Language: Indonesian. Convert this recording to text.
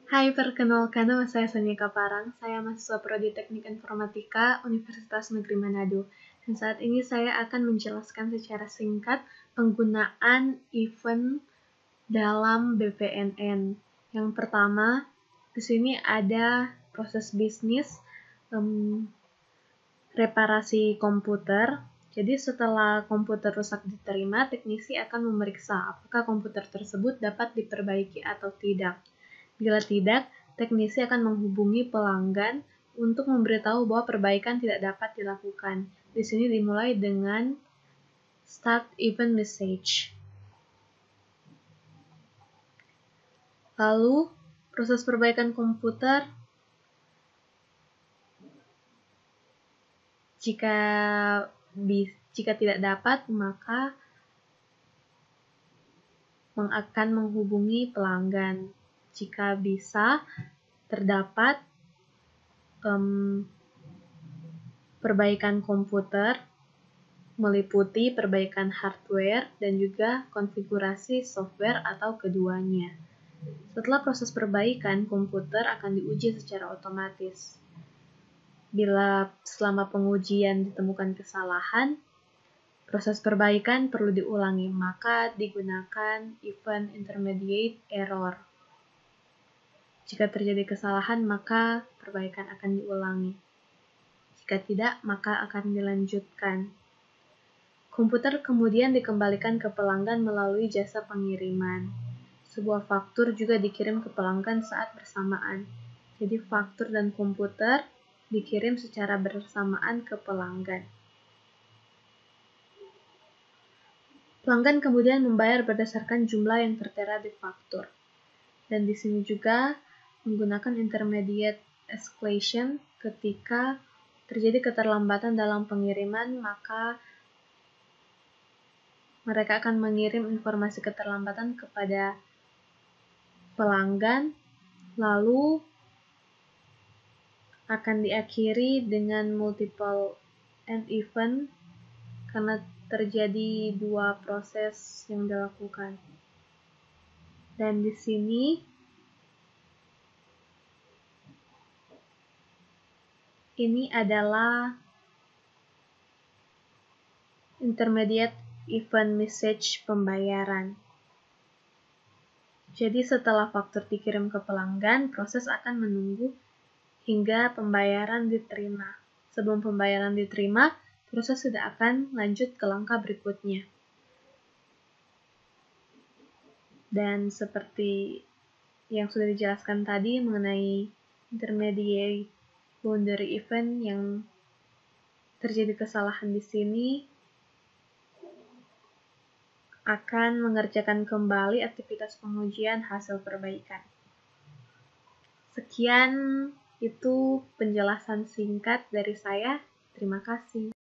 Hai, perkenalkan nama saya Sonia Kaparang. Saya mahasiswa Prodi Teknik Informatika Universitas Negeri Manado. Dan saat ini saya akan menjelaskan secara singkat penggunaan event dalam BPNN. Yang pertama, di sini ada proses bisnis reparasi komputer. Jadi setelah komputer rusak diterima, teknisi akan memeriksa apakah komputer tersebut dapat diperbaiki atau tidak. Bila tidak, teknisi akan menghubungi pelanggan untuk memberitahu bahwa perbaikan tidak dapat dilakukan. Di sini dimulai dengan start event message. Lalu, proses perbaikan komputer jika tidak dapat, maka akan menghubungi pelanggan. Jika bisa, terdapat perbaikan komputer meliputi perbaikan hardware dan juga konfigurasi software atau keduanya. Setelah proses perbaikan, komputer akan diuji secara otomatis. Bila selama pengujian ditemukan kesalahan, proses perbaikan perlu diulangi, maka digunakan event intermediate error. Jika terjadi kesalahan, maka perbaikan akan diulangi. Jika tidak, maka akan dilanjutkan. Komputer kemudian dikembalikan ke pelanggan melalui jasa pengiriman. Sebuah faktur juga dikirim ke pelanggan saat bersamaan. Jadi faktur dan komputer dikirim secara bersamaan ke pelanggan. Pelanggan kemudian membayar berdasarkan jumlah yang tertera di faktur. Dan di sini juga menggunakan intermediate escalation ketika terjadi keterlambatan dalam pengiriman, maka mereka akan mengirim informasi keterlambatan kepada pelanggan, lalu akan diakhiri dengan multiple end event karena terjadi dua proses yang dilakukan. Dan di sini ini adalah intermediate event message pembayaran. Jadi setelah faktur dikirim ke pelanggan, proses akan menunggu hingga pembayaran diterima. Sebelum pembayaran diterima, proses sudah akan lanjut ke langkah berikutnya. Dan seperti yang sudah dijelaskan tadi mengenai intermediate boundary event yang terjadi kesalahan di sini, akan mengerjakan kembali aktivitas pengujian hasil perbaikan. Sekian itu penjelasan singkat dari saya. Terima kasih.